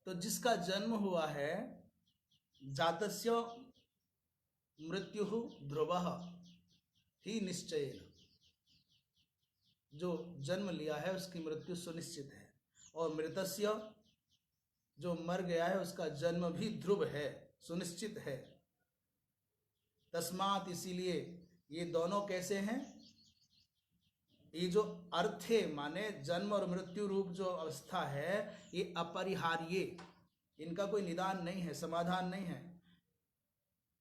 तो जिसका जन्म हुआ है, जातस्य मृत्यु ध्रुवः ही निश्चयेन, जो जन्म लिया है उसकी मृत्यु सुनिश्चित है, और मृतस्य, जो मर गया है उसका जन्म भी ध्रुव है, सुनिश्चित है। तस्मात, इसीलिए ये दोनों कैसे हैं? ये जो अर्थ है, माने जन्म और मृत्यु रूप जो अवस्था है, ये अपरिहार्य, इनका कोई निदान नहीं है, समाधान नहीं है,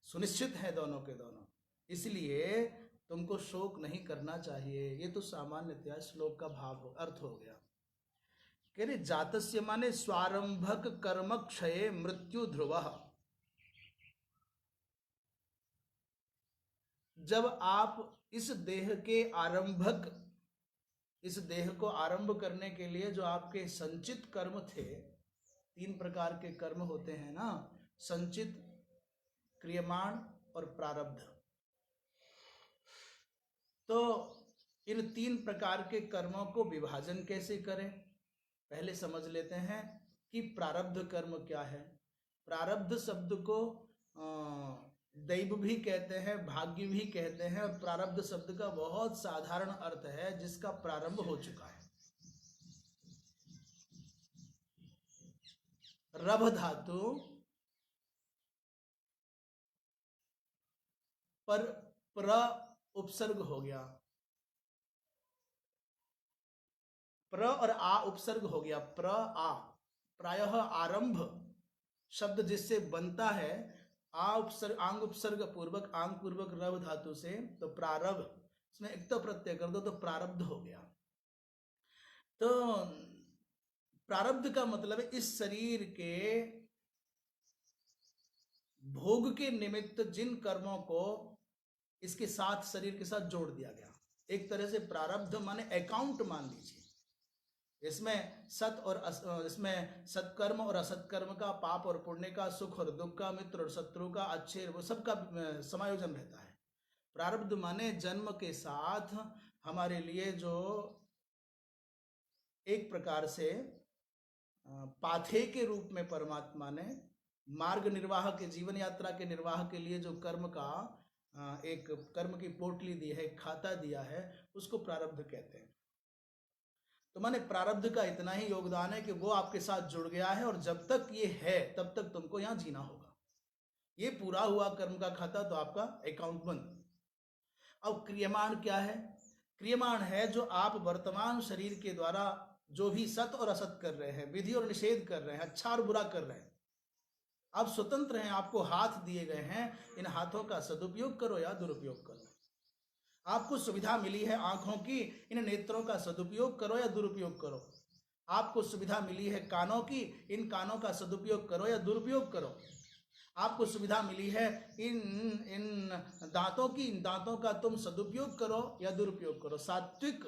सुनिश्चित है दोनों के दोनों। इसलिए तुमको शोक नहीं करना चाहिए। ये तो सामान्यतया श्लोक का भाव हो, अर्थ हो गया। कह रहे जातस्य माने स्वारंभक कर्म क्षये मृत्यु ध्रुवः। जब आप इस देह के आरंभक, इस देह को आरंभ करने के लिए जो आपके संचित कर्म थे, 3 प्रकार के कर्म होते हैं ना, संचित, क्रियमाण और प्रारब्ध। तो इन 3 प्रकार के कर्मों को विभाजन कैसे करें, पहले समझ लेते हैं कि प्रारब्ध कर्म क्या है। प्रारब्ध शब्द को दैव भी कहते हैं, भाग्य भी कहते हैं, और प्रारब्ध शब्द का बहुत साधारण अर्थ है जिसका प्रारंभ हो चुका है। रभ धातु पर प्र उपसर्ग हो गया, प्र और आ उपसर्ग हो गया, प्र आ, प्रायः आरंभ शब्द जिससे बनता है, आ उपसर्ग, आंग उपसर्ग पूर्वक, आंग पूर्वक रव धातु से, तो प्रारब्ध, इसमें एक तो प्रत्यय कर दो तो प्रारब्ध हो गया। तो प्रारब्ध का मतलब है इस शरीर के भोग के निमित्त जिन कर्मों को इसके साथ, शरीर के साथ जोड़ दिया गया। एक तरह से प्रारब्ध माने अकाउंट मान लीजिए। इसमें इसमें सत्कर्म और असत्कर्म का, पाप और पुण्य का, सुख और दुख का, मित्र और शत्रु का, अच्छे वो सब का समायोजन रहता है। प्रारब्ध माने जन्म के साथ हमारे लिए जो एक प्रकार से पाथे के रूप में परमात्मा ने मार्ग निर्वाह के, जीवन यात्रा के निर्वाह के लिए जो कर्म का एक कर्म की पोटली दी है, खाता दिया है, उसको प्रारब्ध कहते हैं। तो माने प्रारब्ध का इतना ही योगदान है कि वो आपके साथ जुड़ गया है, और जब तक ये है तब तक तुमको यहाँ जीना होगा। ये पूरा हुआ कर्म का खाता तो आपका अकाउंट बंद। अब क्रियमाण क्या है? क्रियमाण है जो आप वर्तमान शरीर के द्वारा जो भी सत और असत कर रहे हैं, विधि और निषेध कर रहे हैं, अच्छा और बुरा कर रहे हैं, आप स्वतंत्र हैं, आपको हाथ दिए गए हैं, इन हाथों का सदुपयोग करो या दुरुपयोग करो। आपको सुविधा मिली है आंखों की, इन नेत्रों का सदुपयोग करो या दुरुपयोग करो। आपको सुविधा मिली है कानों की, इन कानों का सदुपयोग करो या दुरुपयोग करो। आपको सुविधा मिली है इन दांतों की, इन दांतों का तुम सदुपयोग करो या दुरुपयोग करो। सात्विक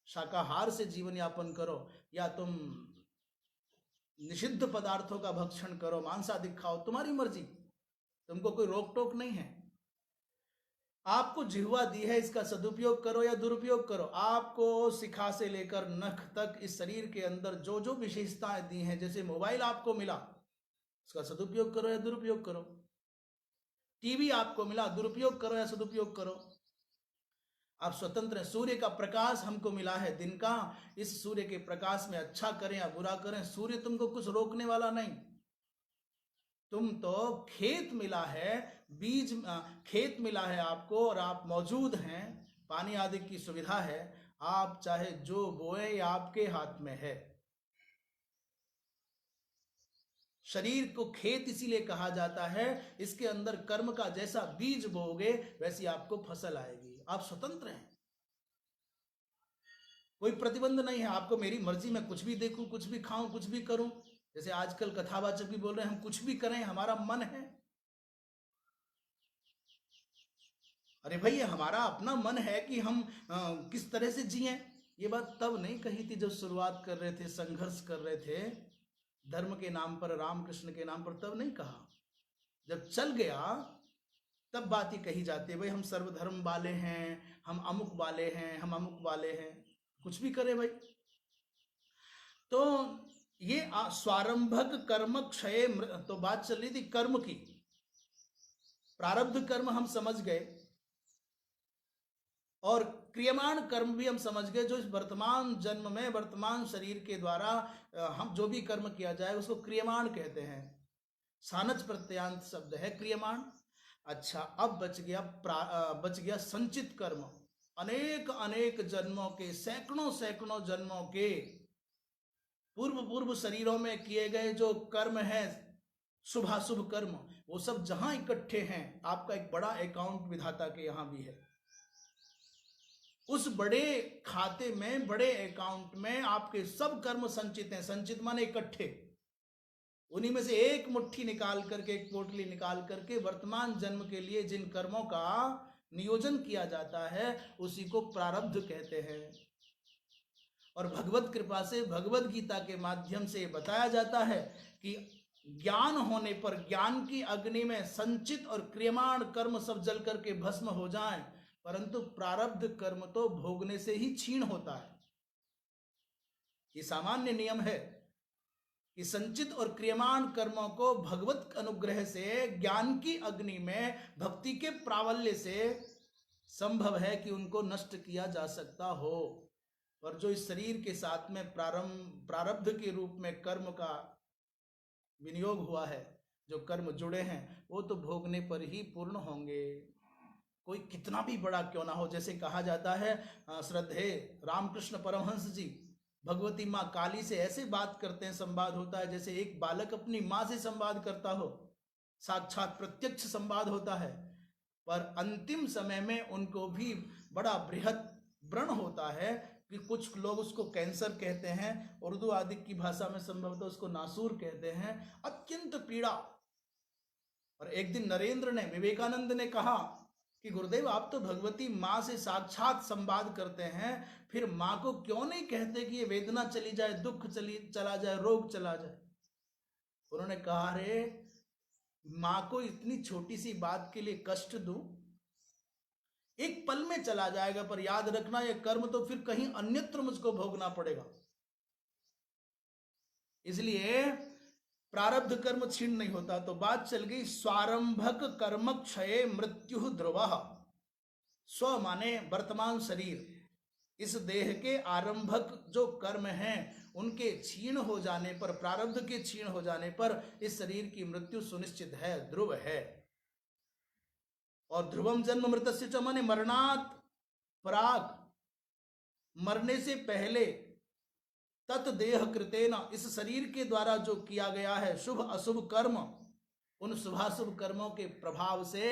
शाकाहार से जीवन यापन करो या तुम निषिद्ध पदार्थों का भक्षण करो, मांसादिक खाओ, तुम्हारी मर्जी, तुमको कोई रोक टोक नहीं है। आपको जिह्वा दी है, इसका सदुपयोग करो या दुरुपयोग करो। आपको शिखा से लेकर नख तक इस शरीर के अंदर जो जो विशेषताएं दी हैं, जैसे मोबाइल आपको मिला, इसका सदुपयोग करो या दुरुपयोग करो। टीवी आपको मिला, दुरुपयोग करो या सदुपयोग करो। आप स्वतंत्र हैं। सूर्य का प्रकाश हमको मिला है दिन का, इस सूर्य के प्रकाश में अच्छा करें या बुरा करें, सूर्य तुमको कुछ रोकने वाला नहीं। तुम तो खेत मिला है, बीज खेत मिला है आपको, और आप मौजूद हैं, पानी आदि की सुविधा है, आप चाहे जो बोए ये आपके हाथ में है। शरीर को खेत इसीलिए कहा जाता है, इसके अंदर कर्म का जैसा बीज बोओगे वैसी आपको फसल आएगी। आप स्वतंत्र हैं, कोई प्रतिबंध नहीं है। आपको मेरी मर्जी में कुछ भी देखूं, कुछ भी खाऊं, कुछ भी करूं। जैसे आजकल कथावाचक भी बोल रहे हैं हम कुछ भी करें, हमारा मन है। अरे भाई, हमारा अपना मन है कि हम किस तरह से जिएं। ये बात तब नहीं कही थी जब शुरुआत कर रहे थे, संघर्ष कर रहे थे धर्म के नाम पर, राम कृष्ण के नाम पर, तब नहीं कहा। जब चल गया तब बात ही कही जाती है, भाई हम सर्वधर्म वाले हैं, हम अमुक वाले हैं, हम अमुक वाले हैं, कुछ भी करें भाई। तो ये स्वारंभक कर्म क्षय, तो बात चल रही थी कर्म की। प्रारब्ध कर्म हम समझ गए और क्रियमाण कर्म भी हम समझ गए, जो इस वर्तमान जन्म में वर्तमान शरीर के द्वारा हम जो भी कर्म किया जाए उसको क्रियमाण कहते हैं। सानच प्रत्यांत शब्द है क्रियमाण। अच्छा, अब बच गया संचित कर्म। अनेक अनेक जन्मों के, सैकड़ों सैकड़ों जन्मों के पूर्व पूर्व शरीरों में किए गए जो कर्म है, शुभाशुभ कर्म, वो सब जहां इकट्ठे हैं, आपका एक बड़ा अकाउंट विधाता के यहां भी है। उस बड़े खाते में, बड़े अकाउंट में आपके सब कर्म संचित हैं। संचित माने इकट्ठे। उन्हीं में से एक मुट्ठी निकाल करके, एक पोटली निकाल करके वर्तमान जन्म के लिए जिन कर्मों का नियोजन किया जाता है उसी को प्रारब्ध कहते हैं। और भगवत कृपा से, भगवत गीता के माध्यम से बताया जाता है कि ज्ञान होने पर, ज्ञान की अग्नि में संचित और क्रियमाण कर्म सब जल करके भस्म हो जाएं, परंतु प्रारब्ध कर्म तो भोगने से ही क्षीण होता है। ये सामान्य नियम है कि संचित और क्रियमाण कर्मों को भगवत अनुग्रह से, ज्ञान की अग्नि में, भक्ति के प्राबल्य से संभव है कि उनको नष्ट किया जा सकता हो। और जो इस शरीर के साथ में प्रारब्ध के रूप में कर्म का विनियोग हुआ है, जो कर्म जुड़े हैं, वो तो भोगने पर ही पूर्ण होंगे, कोई कितना भी बड़ा क्यों ना हो। जैसे कहा जाता है, श्रद्धेय रामकृष्ण परमहंस जी भगवती माँ काली से ऐसे बात करते हैं, संवाद होता है जैसे एक बालक अपनी माँ से संवाद करता हो, साक्षात प्रत्यक्ष संवाद होता है। पर अंतिम समय में उनको भी बड़ा बृहद व्रण होता है कि कुछ लोग उसको कैंसर कहते हैं, उर्दू आदि की भाषा में संभवतः उसको नासूर कहते हैं, अत्यंत पीड़ा। और एक दिन नरेंद्र ने, विवेकानंद ने कहा कि गुरुदेव, आप तो भगवती माँ से साक्षात संवाद करते हैं, फिर माँ को क्यों नहीं कहते कि ये वेदना चली जाए, दुख चला जाए, रोग चला जाए। उन्होंने कहा, रे माँ को इतनी छोटी सी बात के लिए कष्ट दूं, एक पल में चला जाएगा, पर याद रखना ये कर्म तो फिर कहीं अन्यत्र मुझको भोगना पड़ेगा। इसलिए प्रारब्ध कर्म क्षीण नहीं होता। तो बात चल गई स्वारंभक कर्म क्षय मृत्यु ध्रुवः। स्व माने वर्तमान शरीर, इस देह के आरंभक जो कर्म हैं उनके क्षीण हो जाने पर, प्रारब्ध के क्षीण हो जाने पर इस शरीर की मृत्यु सुनिश्चित है, ध्रुव है। और ध्रुवम जन्म मृतस्य च माने मरणात् प्राक, मरने से पहले, तत् देह कृतेन, इस शरीर के द्वारा जो किया गया है शुभ अशुभ कर्म, उन शुभाशुभ कर्मों के प्रभाव से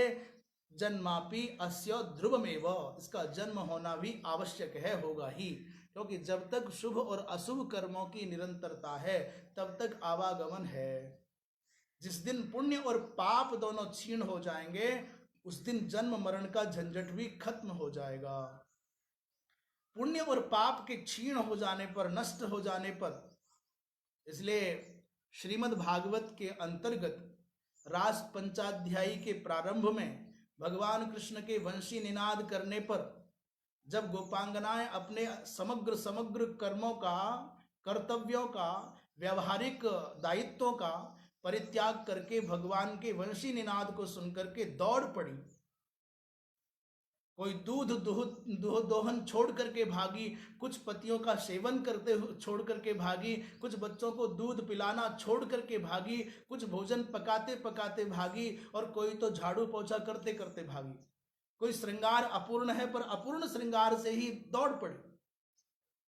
जन्मापि अस्य ध्रुवमेव, इसका जन्म होना भी आवश्यक है, होगा ही। क्योंकि जब तक शुभ और अशुभ कर्मों की निरंतरता है तब तक आवागमन है। जिस दिन पुण्य और पाप दोनों क्षीण हो जाएंगे उस दिन जन्म मरण का झंझट भी खत्म हो जाएगा। पुण्य और पाप के क्षीण हो जाने पर, नष्ट हो जाने पर, इसलिए श्रीमद् भागवत के अंतर्गत रास पंचाध्यायी के प्रारंभ में भगवान कृष्ण के वंशी निनाद करने पर जब गोपांगनाएं अपने समग्र कर्मों का, कर्तव्यों का, व्यवहारिक दायित्वों का परित्याग करके भगवान के वंशी निनाद को सुनकर के दौड़ पड़ी, कोई दूध दोहन छोड़ करके भागी, कुछ पतियों का सेवन करते छोड़ करके भागी, कुछ बच्चों को दूध पिलाना छोड़ करके भागी, कुछ भोजन पकाते पकाते भागी, और कोई तो झाड़ू पोछा करते करते भागी। कोई श्रृंगार अपूर्ण है पर अपूर्ण श्रृंगार से ही दौड़ पड़ी।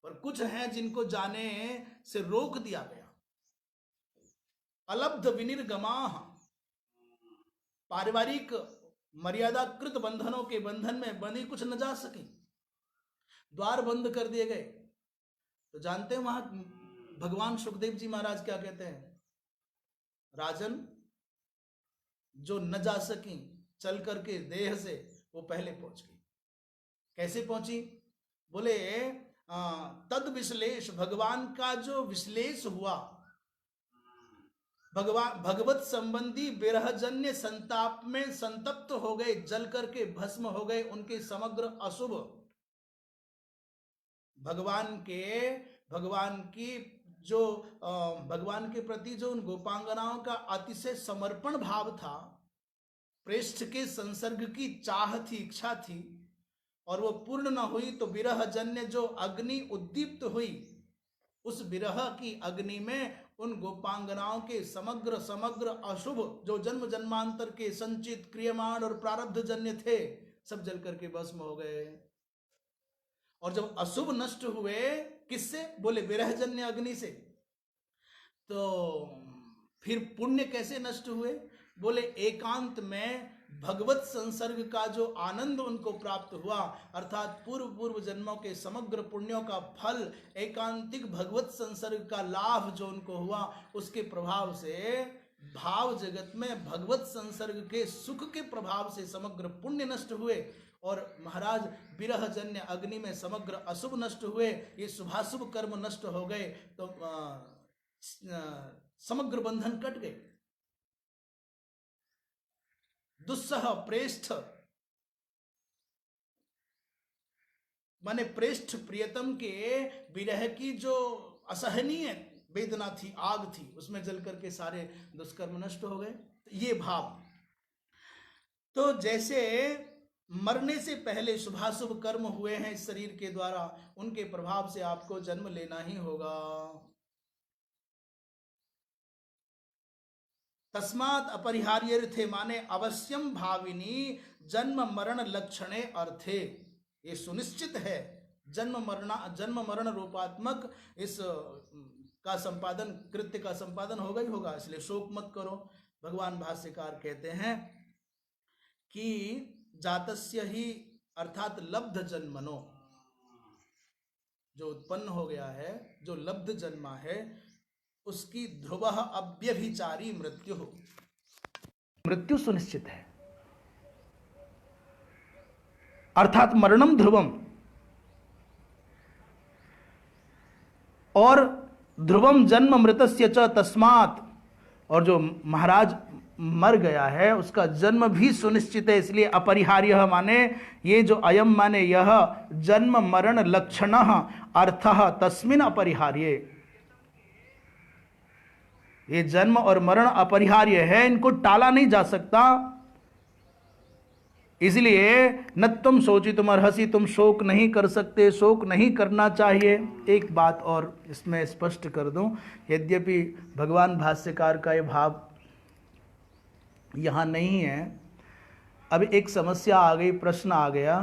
पर कुछ हैं जिनको जाने से रोक दिया गया। अलब्ध विनिर्गमाः, पारिवारिक मर्यादाकृत बंधनों के बंधन में बंधी कुछ न जा सकी, द्वार बंद कर दिए गए। तो जानते हैं वहां भगवान सुखदेव जी महाराज क्या कहते हैं, राजन, जो न जा सकी चल करके देह से, वो पहले पहुंच गई। कैसे पहुंची? बोले तद विश्लेष, भगवान का जो विश्लेष हुआ, भगवत संबंधी विरहजन्य संताप में संतप्त हो गए, जल करके भस्म हो गए उनके समग्र अशुभ। भगवान की जो भगवान के प्रति जो उन गोपांगनाओं का अतिशय समर्पण भाव था, प्रेष्ठ के संसर्ग की चाह थी, इच्छा थी, और वो पूर्ण न हुई तो विरह जन्य जो अग्नि उद्दीप्त हुई, उस विरह की अग्नि में उन गोपांगनाओं के समग्र अशुभ जो जन्म जन्मांतर के संचित क्रियमाण और प्रारब्ध जन्य थे, सब जल करके भस्म हो गए। और जब अशुभ नष्ट हुए, किससे? बोले विरह जन्य अग्नि से। तो फिर पुण्य कैसे नष्ट हुए? बोले एकांत में भगवत संसर्ग का जो आनंद उनको प्राप्त हुआ, अर्थात पूर्व जन्मों के समग्र पुण्यों का फल, एकांतिक भगवत संसर्ग का लाभ जो उनको हुआ, उसके प्रभाव से भाव जगत में भगवत संसर्ग के सुख के प्रभाव से समग्र पुण्य नष्ट हुए, और महाराज विरह जन्य अग्नि में समग्र अशुभ नष्ट हुए, ये शुभाशुभ कर्म नष्ट हो गए, तो समग्र बंधन कट गए। दुस्सह प्रेष्ठ माने प्रेष्ठ प्रियतम के विरह की जो असहनीय वेदना थी, आग थी, उसमें जल करके सारे दुष्कर्म नष्ट हो गए। ये भाव। तो जैसे मरने से पहले शुभाशुभ कर्म हुए हैं इस शरीर के द्वारा, उनके प्रभाव से आपको जन्म लेना ही होगा। तस्मात् अपरिहार्यर्थे माने अवश्यम भाविनी जन्म मरण लक्षणे अर्थे, ये सुनिश्चित है जन्म मरण रूपात्मक इस का संपादन, कृत्य का संपादन होगा ही होगा, इसलिए शोक मत करो। भगवान भाष्यकार कहते हैं कि जातस्य ही अर्थात लब्ध जन्मनो, जो उत्पन्न हो गया है, जो लब्ध जन्मा है, उसकी ध्रुवः अव्यभिचारी मृत्यु हो, मृत्यु सुनिश्चित है। अर्थात मरणम ध्रुवम, और ध्रुवम जन्म मृतस्य च तस्मात्, और जो महाराज मर गया है उसका जन्म भी सुनिश्चित है, इसलिए अपरिहार्य माने ये जो अयम माने यह जन्म मरण लक्षणः अर्थः तस्मिन् अपरिहार्ये, ये जन्म और मरण अपरिहार्य है, इनको टाला नहीं जा सकता। इसलिए न तुम शोचितुम अर्हसि, तुम शोक नहीं कर सकते, शोक नहीं करना चाहिए। एक बात और इसमें स्पष्ट कर दूं, यद्यपि भगवान भाष्यकार का ये भाव यहाँ नहीं है, अब एक समस्या आ गई, प्रश्न आ गया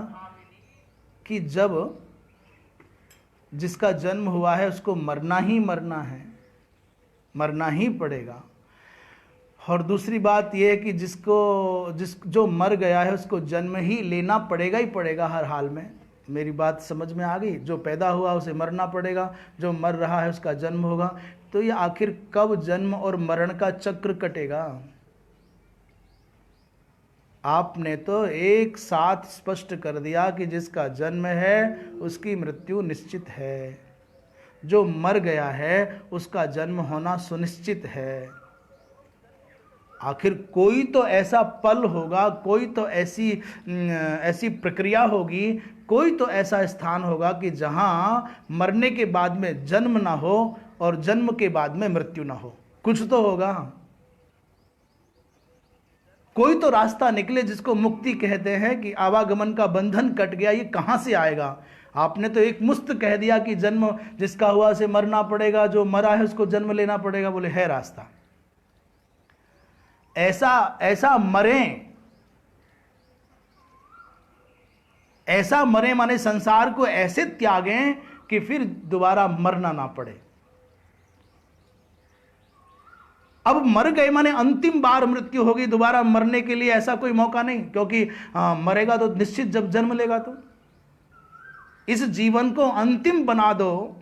कि जब जिसका जन्म हुआ है उसको मरना ही मरना है, मरना ही पड़ेगा, और दूसरी बात यह है कि जो मर गया है उसको जन्म ही लेना पड़ेगा ही पड़ेगा हर हाल में। मेरी बात समझ में आ गई? जो पैदा हुआ उसे मरना पड़ेगा, जो मर रहा है उसका जन्म होगा। तो ये आखिर कब जन्म और मरण का चक्र कटेगा? आपने तो एक साथ स्पष्ट कर दिया कि जिसका जन्म है उसकी मृत्यु निश्चित है, जो मर गया है उसका जन्म होना सुनिश्चित है। आखिर कोई तो ऐसा पल होगा, कोई तो ऐसी प्रक्रिया होगी, कोई तो ऐसा स्थान होगा कि जहां मरने के बाद में जन्म ना हो और जन्म के बाद में मृत्यु ना हो। कुछ तो होगा, कोई तो रास्ता निकले जिसको मुक्ति कहते हैं, कि आवागमन का बंधन कट गया। ये कहां से आएगा? आपने तो एक मुस्त कह दिया कि जन्म जिसका हुआ उसे मरना पड़ेगा, जो मरा है उसको जन्म लेना पड़ेगा। बोले है रास्ता, ऐसा मरे माने संसार को ऐसे त्यागें कि फिर दोबारा मरना ना पड़े। अब मर गए माने अंतिम बार मृत्यु होगी, दोबारा मरने के लिए ऐसा कोई मौका नहीं, क्योंकि मरेगा तो निश्चित जब जन्म लेगा। तो इस जीवन को अंतिम बना दो,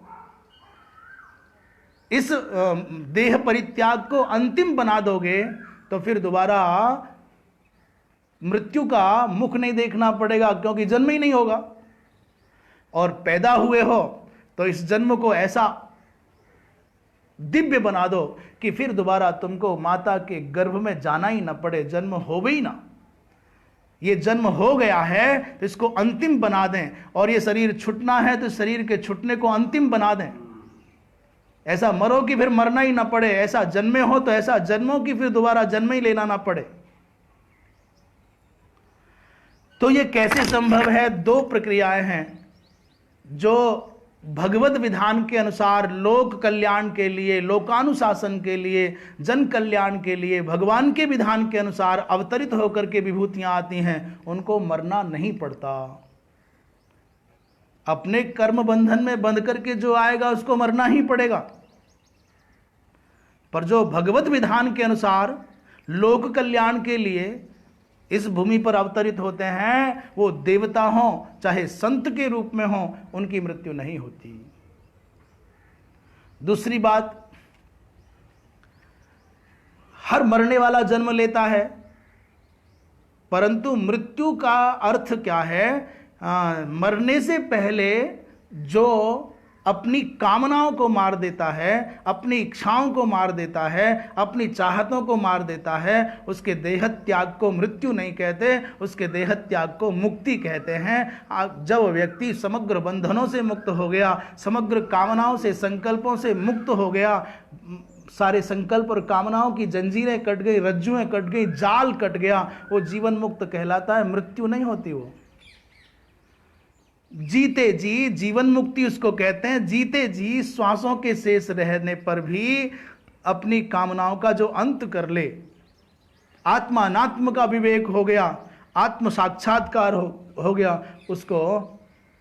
इस देह परित्याग को अंतिम बना दोगे तो फिर दोबारा मृत्यु का मुख नहीं देखना पड़ेगा, क्योंकि जन्म ही नहीं होगा। और पैदा हुए हो तो इस जन्म को ऐसा दिव्य बना दो कि फिर दोबारा तुमको माता के गर्भ में जाना ही ना पड़े, जन्म हो ही ना। ये जन्म हो गया है तो इसको अंतिम बना दें, और ये शरीर छूटना है तो शरीर के छूटने को अंतिम बना दें। ऐसा मरो कि फिर मरना ही ना पड़े, ऐसा जन्मे हो तो ऐसा जन्मो कि फिर दोबारा जन्म ही लेना ना पड़े। तो ये कैसे संभव है? दो प्रक्रियाएं हैं जो भगवत विधान के अनुसार लोक कल्याण के लिए, लोकानुशासन के लिए, जन कल्याण के लिए भगवान के विधान के अनुसार अवतरित होकर के विभूतियां आती हैं, उनको मरना नहीं पड़ता। अपने कर्म बंधन में बंध करके जो आएगा उसको मरना ही पड़ेगा, पर जो भगवत विधान के अनुसार लोक कल्याण के लिए इस भूमि पर अवतरित होते हैं, वो देवता हों चाहे संत के रूप में हों, उनकी मृत्यु नहीं होती। दूसरी बात, हर मरने वाला जन्म लेता है, परंतु मृत्यु का अर्थ क्या है? मरने से पहले जो अपनी कामनाओं को मार देता है, अपनी इच्छाओं को मार देता है, अपनी चाहतों को मार देता है, उसके देह त्याग को मृत्यु नहीं कहते, उसके देह त्याग को मुक्ति कहते हैं। जब व्यक्ति समग्र बंधनों से मुक्त हो गया, समग्र कामनाओं से, संकल्पों से मुक्त हो गया, सारे संकल्प और कामनाओं की जंजीरें कट गई, रज्जुएं कट गई, जाल कट गया, वो जीवन मुक्त कहलाता है, मृत्यु नहीं होती। वो जीते जी जीवन मुक्ति उसको कहते हैं। जीते जी श्वासों के शेष रहने पर भी अपनी कामनाओं का जो अंत कर ले, आत्मा अनात्म का विवेक हो गया, आत्म साक्षात्कार हो गया, उसको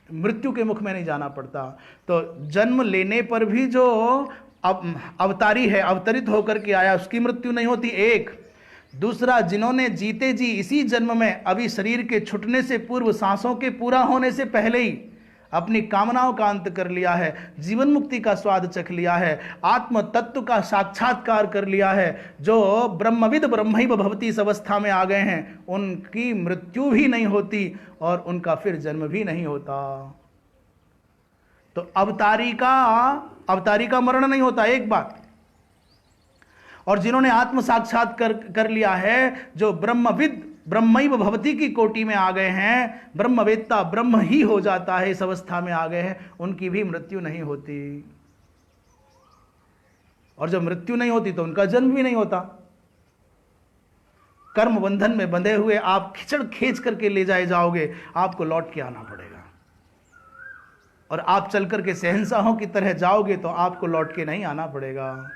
मृत्यु के मुख में नहीं जाना पड़ता। तो जन्म लेने पर भी जो अवतारी है, अवतरित होकर के आया, उसकी मृत्यु नहीं होती, एक। दूसरा, जिन्होंने जीते जी इसी जन्म में, अभी शरीर के छूटने से पूर्व, सांसों के पूरा होने से पहले ही अपनी कामनाओं का अंत कर लिया है, जीवन मुक्ति का स्वाद चख लिया है, आत्म तत्व का साक्षात्कार कर लिया है, जो ब्रह्मविद ब्रह्मैव भवति इस अवस्था में आ गए हैं, उनकी मृत्यु भी नहीं होती और उनका फिर जन्म भी नहीं होता। तो अवतारी का मरण नहीं होता, एक बात। और जिन्होंने आत्म साक्षात कर लिया है, जो ब्रह्मविद ब्रह्मैव भवति की कोटि में आ गए हैं, ब्रह्मवेत्ता ब्रह्म ही हो जाता है, इस अवस्था में आ गए हैं, उनकी भी मृत्यु नहीं होती। और जब मृत्यु नहीं होती तो उनका जन्म भी नहीं होता। कर्म बंधन में बंधे हुए आप खिचड़ खींच करके ले जाए जाओगे, आपको लौट के आना पड़ेगा। और आप चल करके शहंशाहों की तरह जाओगे तो आपको लौट के नहीं आना पड़ेगा।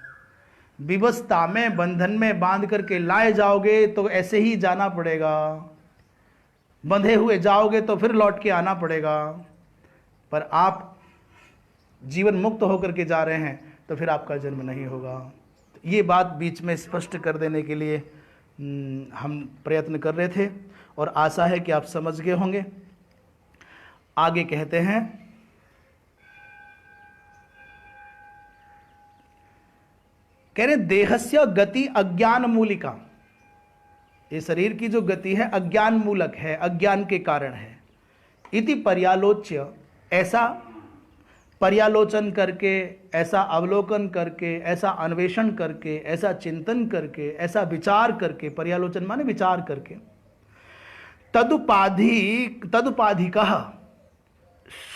विवस्था में, बंधन में बांध करके लाए जाओगे तो ऐसे ही जाना पड़ेगा, बंधे हुए जाओगे तो फिर लौट के आना पड़ेगा। पर आप जीवन मुक्त होकर के जा रहे हैं तो फिर आपका जन्म नहीं होगा। ये बात बीच में स्पष्ट कर देने के लिए हम प्रयत्न कर रहे थे और आशा है कि आप समझ गए होंगे। आगे कहते हैं, कह रहे देहस्य गति अज्ञान मूलिका, ये शरीर की जो गति है अज्ञान मूलक है, अज्ञान के कारण है। इति पर्यालोच्य, ऐसा पर्यालोचन करके, ऐसा अवलोकन करके, ऐसा अन्वेषण करके, ऐसा चिंतन करके, ऐसा विचार करके, पर्यालोचन माने विचार करके, तदुपाधिकः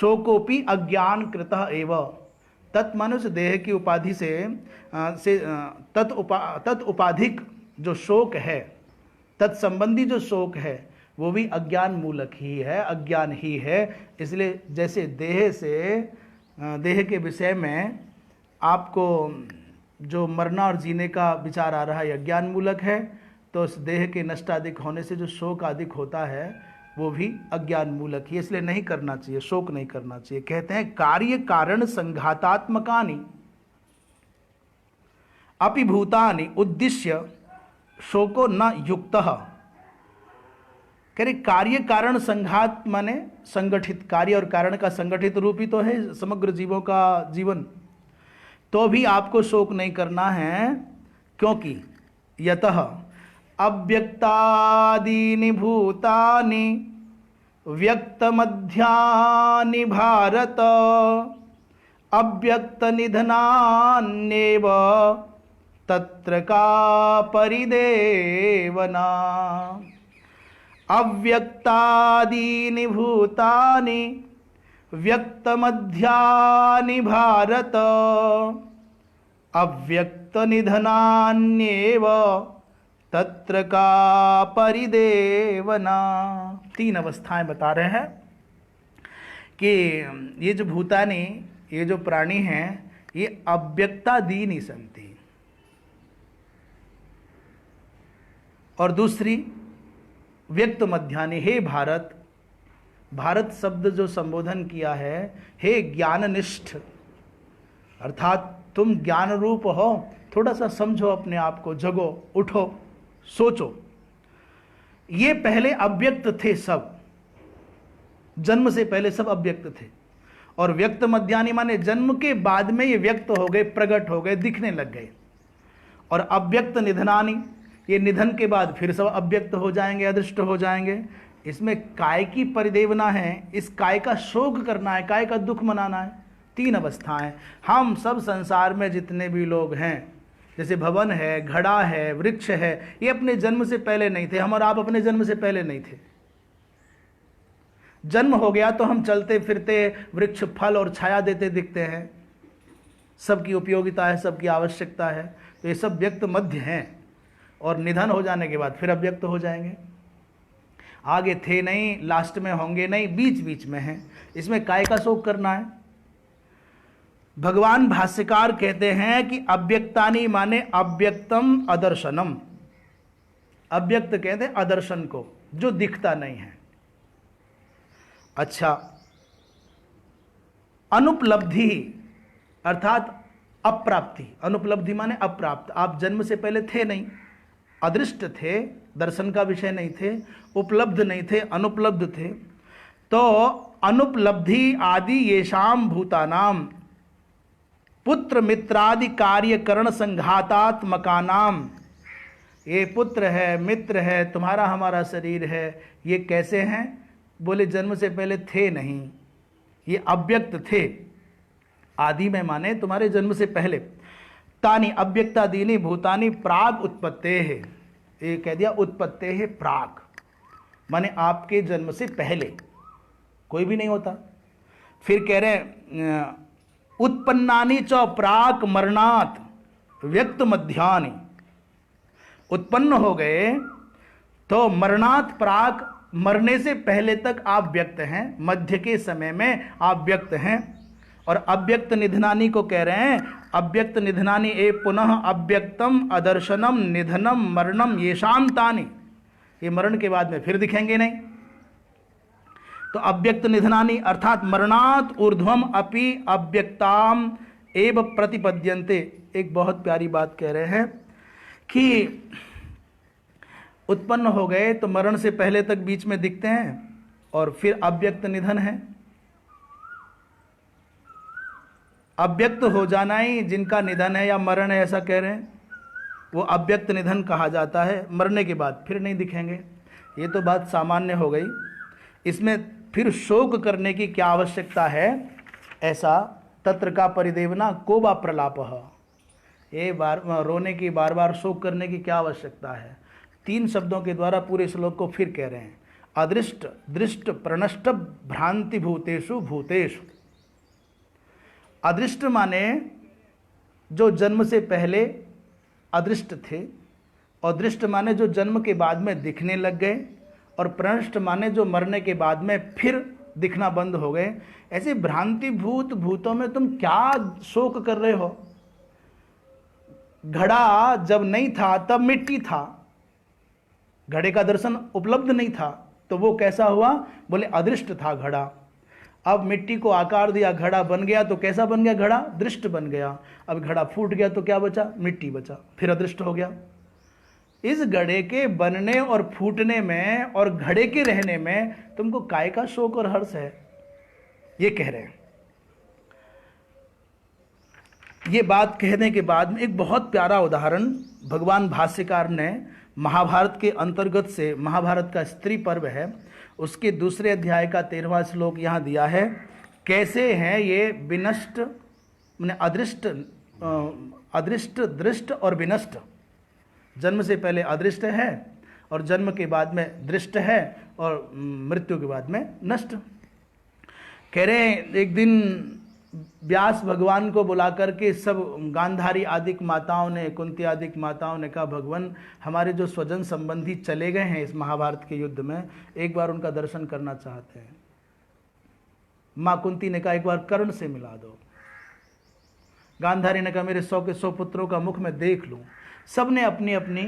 शोकोपि अज्ञान कृतः एव, तत्मनुष्य देह की उपाधि से तत्उपाधिक जो शोक है, तत्संबंधी जो शोक है, वो भी अज्ञान मूलक ही है, अज्ञान ही है। इसलिए जैसे देह के विषय में आपको जो मरना और जीने का विचार आ रहा है अज्ञान मूलक है, तो उस देह के नष्टाधिक होने से जो शोक अधिक होता है वो भी अज्ञान मूलक ही, इसलिए नहीं करना चाहिए, शोक नहीं करना चाहिए। कहते हैं कार्य कारण संघातात्मकानि अपि भूतानि उद्दिश्य शोको न युक्तः। कह रहे कार्य कारण संघात माने संगठित, कार्य और कारण का संगठित रूप ही तो है समग्र जीवों का जीवन, तो भी आपको शोक नहीं करना है, क्योंकि यतः अव्यक्तादीनि भूतानि व्यक्तमध्यानि भारत अव्यक्तनिधनान्येव तत्र का परिदेवना। अव्यक्तादीनि भूतानि व्यक्तमध्यानि भारत अव्यक्त निधनान्येव तत्र का परिदेवना। 3 अवस्थाएं बता रहे हैं कि ये जो भूतानी, ये जो प्राणी हैं, ये अव्यक्ता दी नहीं संति। और दूसरी व्यक्त मध्यानि, हे भारत, भारत शब्द जो संबोधन किया है, हे ज्ञाननिष्ठ, अर्थात तुम ज्ञान रूप हो, थोड़ा सा समझो अपने आप को, जगो, उठो, सोचो। ये पहले अव्यक्त थे, सब जन्म से पहले सब अव्यक्त थे। और व्यक्त मध्यानि माने जन्म के बाद में ये व्यक्त हो गए, प्रकट हो गए, दिखने लग गए। और अव्यक्त निधनानि, ये निधन के बाद फिर सब अव्यक्त हो जाएंगे, अदृष्ट हो जाएंगे। इसमें काय की परिदेवना है, इस काय का शोक करना है, काय का दुख मनाना है। 3 अवस्थाएं। हम सब संसार में जितने भी लोग हैं, जैसे भवन है, घड़ा है, वृक्ष है, ये अपने जन्म से पहले नहीं थे। हम और आप अपने जन्म से पहले नहीं थे। जन्म हो गया तो हम चलते फिरते, वृक्ष फल और छाया देते दिखते हैं, सबकी उपयोगिता है, सबकी आवश्यकता है। तो ये सब व्यक्त मध्य हैं, और निधन हो जाने के बाद फिर अव्यक्त हो जाएंगे। आगे थे नहीं, लास्ट में होंगे नहीं, बीच बीच में हैं। इसमें काय का शोक करना है? भगवान भाष्यकार कहते हैं कि अव्यक्तानि माने अव्यक्तम अदर्शनम। अव्यक्त कहते हैं अदर्शन को, जो दिखता नहीं है। अच्छा, अनुपलब्धि अर्थात अप्राप्ति। अनुपलब्धि माने अप्राप्त। आप जन्म से पहले थे नहीं, अदृष्ट थे, दर्शन का विषय नहीं थे, उपलब्ध नहीं थे, अनुपलब्ध थे। तो अनुपलब्धि आदि येषाम भूतानाम पुत्र मित्रादि कार्यकरण संघातात्मकानाम। ये पुत्र है, मित्र है, तुम्हारा हमारा शरीर है, ये कैसे हैं? बोले जन्म से पहले थे नहीं, ये अव्यक्त थे। आदि में माने तुम्हारे जन्म से पहले। तानि अव्यक्तादीनि भूतानि प्राग उत्पत्ते है। ये कह दिया उत्पत्ते है प्राग, माने आपके जन्म से पहले कोई भी नहीं होता। फिर कह रहे हैं उत्पन्नानि च प्राक मरणात् व्यक्त मध्यानि। उत्पन्न हो गए तो मरणात् प्राक, मरने से पहले तक आप व्यक्त हैं, मध्य के समय में आप व्यक्त हैं। और अव्यक्त निधनानि को कह रहे हैं अव्यक्त निधनानि ए पुनः अव्यक्तम अदर्शनम निधनम मरणम येषाम तानि। ये मरण के बाद में फिर दिखेंगे नहीं। तो अव्यक्त निधनानि अर्थात मरणात् ऊर्ध्वम अपि अव्यक्ताम एव प्रतिपद्यन्ते। एक बहुत प्यारी बात कह रहे हैं कि उत्पन्न हो गए तो मरण से पहले तक बीच में दिखते हैं, और फिर अव्यक्त निधन है। अव्यक्त हो जाना ही जिनका निधन है या मरण है, ऐसा कह रहे हैं, वो अव्यक्त निधन कहा जाता है। मरने के बाद फिर नहीं दिखेंगे। ये तो बात सामान्य हो गई। इसमें फिर शोक करने की क्या आवश्यकता है? ऐसा तत्र का परिदेवना को वा प्रलापः। ये बार रोने की, बार बार शोक करने की क्या आवश्यकता है? 3 शब्दों के द्वारा पूरे श्लोक को फिर कह रहे हैं। अदृष्ट दृष्ट प्रणष्ट भ्रांति भूतेषु भूतेषु। अदृष्ट माने जो जन्म से पहले अदृष्ट थे, और दृष्ट माने जो जन्म के बाद में दिखने लग गए, और प्रणष्ट माने जो मरने के बाद में फिर दिखना बंद हो गए। ऐसे भ्रांति भूत भूतों में तुम क्या शोक कर रहे हो? घड़ा जब नहीं था तब मिट्टी था, घड़े का दर्शन उपलब्ध नहीं था, तो वो कैसा हुआ? बोले अदृष्ट था घड़ा। अब मिट्टी को आकार दिया, घड़ा बन गया, तो कैसा बन गया? घड़ा दृष्ट बन गया। अब घड़ा फूट गया तो क्या बचा? मिट्टी बचा, फिर अदृष्ट हो गया। इस घड़े के बनने और फूटने में और घड़े के रहने में तुमको काय का शोक और हर्ष है? ये कह रहे हैं। ये बात कहने के बाद में एक बहुत प्यारा उदाहरण भगवान भाष्यकार ने महाभारत के अंतर्गत से, महाभारत का स्त्री पर्व है, उसके 2 अध्याय का 13वां श्लोक यहाँ दिया है। कैसे हैं ये विनष्ट, माने अदृष्ट, अदृष्ट, दृष्ट और विनष्ट। जन्म से पहले अदृष्ट है, और जन्म के बाद में दृष्ट है, और मृत्यु के बाद में नष्ट। कह रहे हैं एक दिन व्यास भगवान को बुला करके सब गांधारी आदिक माताओं ने, कुंती आदिक माताओं ने कहा, भगवान हमारे जो स्वजन संबंधी चले गए हैं इस महाभारत के युद्ध में, एक बार उनका दर्शन करना चाहते हैं। माँ कुंती ने कहा एक बार कर्ण से मिला दो। गांधारी ने कहा मेरे 100 के 100 पुत्रों का मुख मैं देख लूं। सब ने अपनी अपनी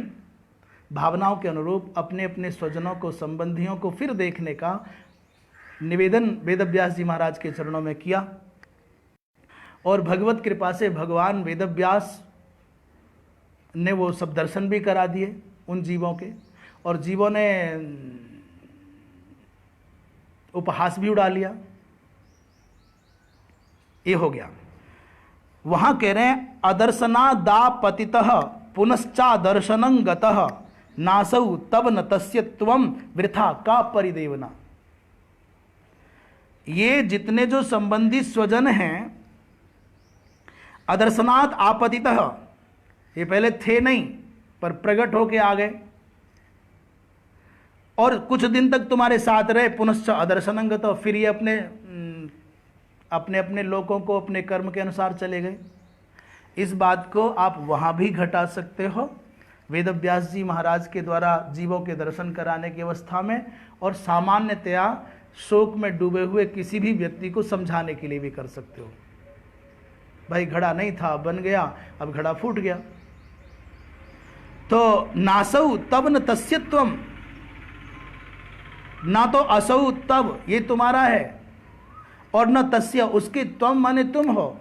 भावनाओं के अनुरूप अपने अपने स्वजनों को, संबंधियों को फिर देखने का निवेदन वेदव्यास जी महाराज के चरणों में किया। और भगवत कृपा से भगवान वेदव्यास ने वो सब दर्शन भी करा दिए उन जीवों के, और जीवों ने उपहास भी उड़ा लिया। ये हो गया। वहां कह रहे हैं अदर्शना दा पतितः पुनश्चा दर्शनं गतः नासौ तब न तस्य त्वं वृथा का परिदेवना। ये जितने जो संबंधी स्वजन हैं, अदर्शनात् आपतितः, ये पहले थे नहीं पर प्रकट होके आ गए और कुछ दिन तक तुम्हारे साथ रहे। पुनश्च अदर्शनं गतः, फिर ये अपने अपने लोगों को अपने कर्म के अनुसार चले गए। इस बात को आप वहां भी घटा सकते हो वेदव्यास जी महाराज के द्वारा जीवों के दर्शन कराने की अवस्था में, और सामान्यतया शोक में डूबे हुए किसी भी व्यक्ति को समझाने के लिए भी कर सकते हो। भाई घड़ा नहीं था, बन गया, अब घड़ा फूट गया। तो नासौ तब न तस्य त्वम, ना तो असौ तब ये तुम्हारा है, और न तस्य उसके, त्वम माने तुम हो,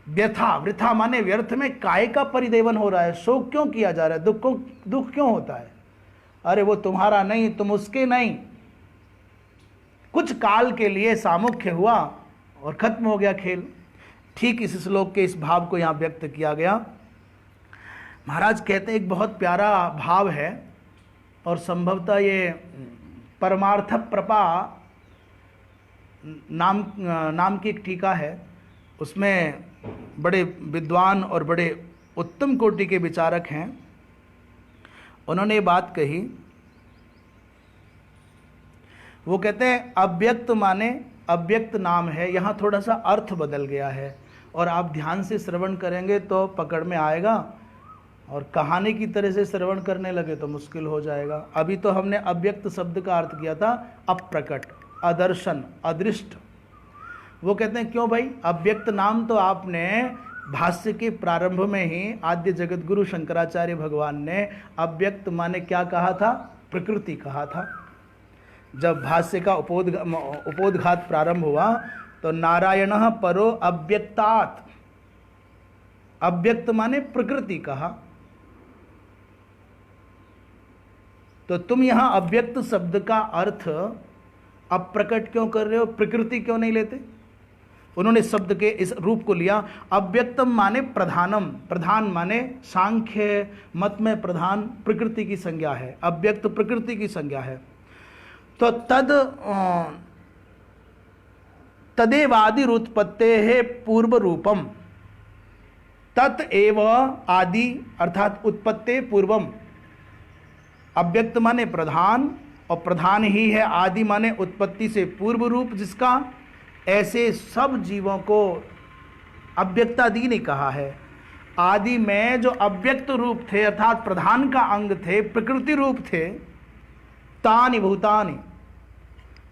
व्यथा, वृथा माने व्यर्थ में काय का परिदेवन हो रहा है। शोक क्यों किया जा रहा है, दुख क्यों होता है? अरे वो तुम्हारा नहीं, तुम उसके नहीं। कुछ काल के लिए सामुख्य हुआ और खत्म हो गया खेल। ठीक इस श्लोक के इस भाव को यहां व्यक्त किया गया। महाराज कहते हैं एक बहुत प्यारा भाव है, और संभवतः ये परमार्थ प्रपा नाम की एक टीका है, उसमें बड़े विद्वान और बड़े उत्तम कोटि के विचारक हैं। उन्होंने ये बात कही, वो कहते हैं अव्यक्त माने अव्यक्त नाम है, यहाँ थोड़ा सा अर्थ बदल गया है, और आप ध्यान से श्रवण करेंगे तो पकड़ में आएगा, और कहानी की तरह से श्रवण करने लगे तो मुश्किल हो जाएगा। अभी तो हमने अव्यक्त शब्द का अर्थ किया था अप्रकट, अदर्शन, अदृष्ट। वो कहते हैं क्यों भाई, अव्यक्त नाम तो आपने भाष्य के प्रारंभ में ही आद्य जगत गुरु शंकराचार्य भगवान ने अव्यक्त माने क्या कहा था, प्रकृति कहा था। जब भाष्य का उपोद्घात प्रारंभ हुआ तो नारायणः परो अव्यक्तात्, अव्यक्त माने प्रकृति कहा। तो तुम यहां अव्यक्त शब्द का अर्थ अप्रकट क्यों कर रहे हो, प्रकृति क्यों नहीं लेते? उन्होंने शब्द के इस रूप को लिया। अव्यक्तम माने प्रधानम, प्रधान माने सांख्य मत में प्रधान प्रकृति की संज्ञा है, अव्यक्त प्रकृति की संज्ञा है। तो तदेवादिरुत्पत्तेः पूर्व रूपम, तत एव आदि अर्थात उत्पत्ते पूर्वम। अव्यक्त माने प्रधान, और प्रधान ही है आदि माने उत्पत्ति से पूर्व रूप जिसका। ऐसे सब जीवों को अव्यक्तादि ने कहा है। आदि में जो अव्यक्त रूप थे अर्थात प्रधान का अंग थे, प्रकृति रूप थे, तानि भूतानि।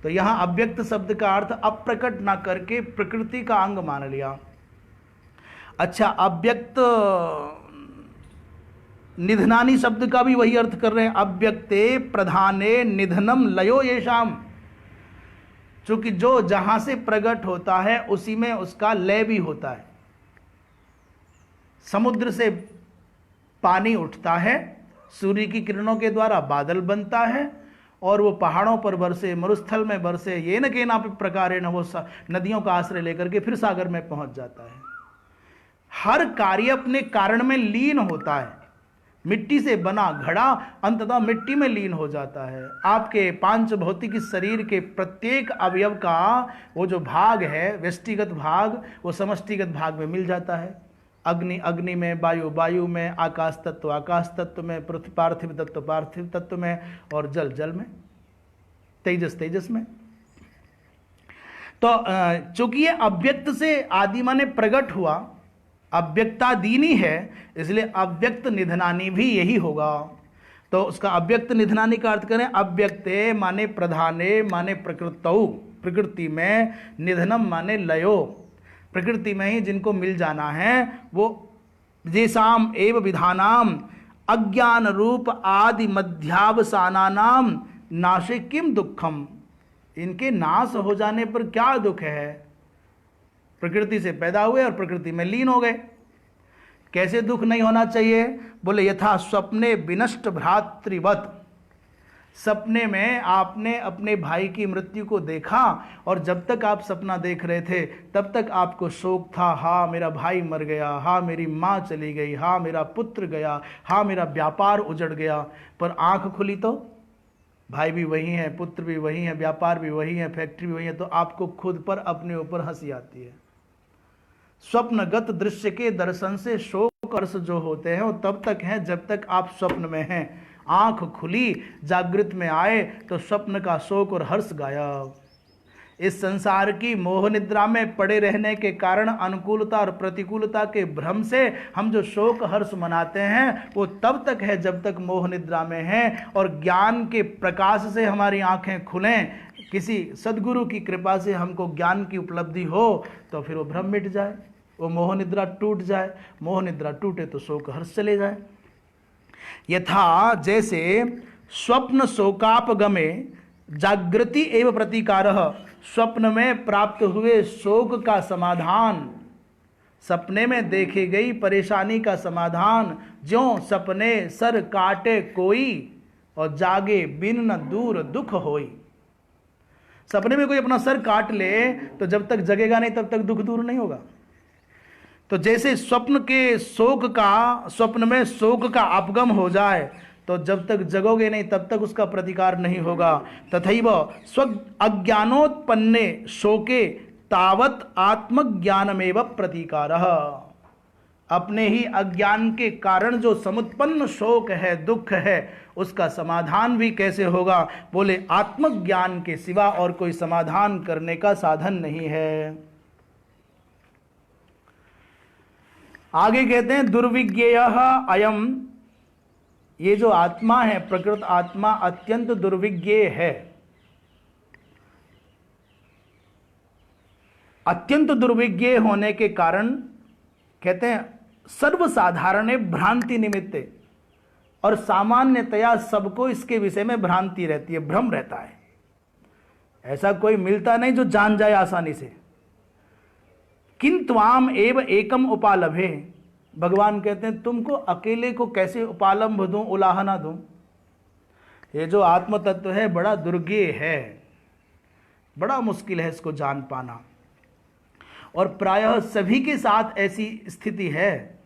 तो यहां अव्यक्त शब्द का अर्थ अप्रकट ना करके प्रकृति का अंग मान लिया। अच्छा, अव्यक्त निधनानी शब्द का भी वही अर्थ कर रहे हैं, अव्यक्ते प्रधाने निधनम लयो येषाम। क्योंकि जो जहां से प्रकट होता है उसी में उसका लय भी होता है। समुद्र से पानी उठता है, सूर्य की किरणों के द्वारा बादल बनता है, और वो पहाड़ों पर बरसे, मरुस्थल में बरसे, ये न केना प्रकारेण वो नदियों का आश्रय लेकर के फिर सागर में पहुंच जाता है। हर कार्य अपने कारण में लीन होता है। मिट्टी से बना घड़ा अंततः मिट्टी में लीन हो जाता है। आपके पांच भौतिक शरीर के प्रत्येक अवयव का वो जो भाग है, व्यष्टिगत भाग, वो समष्टिगत भाग में मिल जाता है। अग्नि अग्नि में, वायु वायु में, आकाश तत्व आकाश तत्व में, पृथ्वी पार्थिव तत्व पार्थिव तत्व में, और जल जल में, तेजस तेजस में। तो चूंकि ये अव्यक्त से आदि माने प्रकट हुआ, अव्यक्तादीनी है, इसलिए अव्यक्त निधनानी भी यही होगा। तो उसका अव्यक्त निधनानी का अर्थ करें, अव्यक्ते माने प्रधाने माने प्रकृतौ, प्रकृति में, निधनम माने लयो, प्रकृति में ही जिनको मिल जाना है वो जेसाम एव विधानाम अज्ञान रूप आदि मध्यावसानानाम नाशे किम दुखम, इनके नाश हो जाने पर क्या दुख है। प्रकृति से पैदा हुए और प्रकृति में लीन हो गए, कैसे दुख नहीं होना चाहिए। बोले यथा स्वप्ने विनष्ट भ्रातृवत, सपने में आपने अपने भाई की मृत्यु को देखा और जब तक आप सपना देख रहे थे तब तक आपको शोक था, हाँ मेरा भाई मर गया, हाँ मेरी माँ चली गई, हाँ मेरा पुत्र गया, हाँ मेरा व्यापार उजड़ गया। पर आंख खुली तो भाई भी वही है, पुत्र भी वही है, व्यापार भी वही है, फैक्ट्री भी वही है, तो आपको खुद पर अपने ऊपर हंसी आती है। स्वप्नगत दृश्य के दर्शन से शोक हर्ष जो होते हैं वो तब तक हैं जब तक आप स्वप्न में हैं। आंख खुली, जागृत में आए तो स्वप्न का शोक और हर्ष गायब। इस संसार की मोह निद्रा में पड़े रहने के कारण अनुकूलता और प्रतिकूलता के भ्रम से हम जो शोक हर्ष मनाते हैं वो तब तक है जब तक मोह निद्रा में हैं, और ज्ञान के प्रकाश से हमारी आंखें खुलें, किसी सद्गुरु की कृपा से हमको ज्ञान की उपलब्धि हो तो फिर वो भ्रम मिट जाए, वो मोह निद्रा टूट जाए। मोह निद्रा टूटे तो शोक हर्ष चले जाए। यथा जैसे स्वप्न शोकापगमे जागृति एवं प्रतिकारः, स्वप्न में प्राप्त हुए शोक का समाधान, सपने में देखी गई परेशानी का समाधान, ज्यों सपने सर काटे कोई और जागे बिन न दूर दुख होई। सपने में कोई अपना सर काट ले तो जब तक जगेगा नहीं तब तक दुख दूर नहीं होगा। तो जैसे स्वप्न के शोक का, स्वप्न में शोक का अपगम हो जाए तो जब तक जगोगे नहीं तब तक उसका प्रतिकार नहीं होगा। तथैव स्व अज्ञानोत्पन्ने शोके तावत आत्मज्ञानमेव प्रतिकारः, अपने ही अज्ञान के कारण जो समुत्पन्न शोक है, दुख है, उसका समाधान भी कैसे होगा। बोले आत्मज्ञान के सिवा और कोई समाधान करने का साधन नहीं है। आगे कहते हैं दुर्विज्ञेयः अयम, ये जो आत्मा है, प्रकृत आत्मा अत्यंत दुर्विज्ञेय है। अत्यंत दुर्विज्ञेय होने के कारण कहते हैं सर्वसाधारण भ्रांति निमित्ते, और सामान्यतया सबको इसके विषय में भ्रांति रहती है, भ्रम रहता है। ऐसा कोई मिलता नहीं जो जान जाए आसानी से। किंत्वाम एव एकम उपालभे, भगवान कहते हैं तुमको अकेले को कैसे उपालंभ दूं, उलाहना दूं। ये जो आत्म तत्व है बड़ा दुर्गेय है, बड़ा मुश्किल है इसको जान पाना, और प्रायः सभी के साथ ऐसी स्थिति है।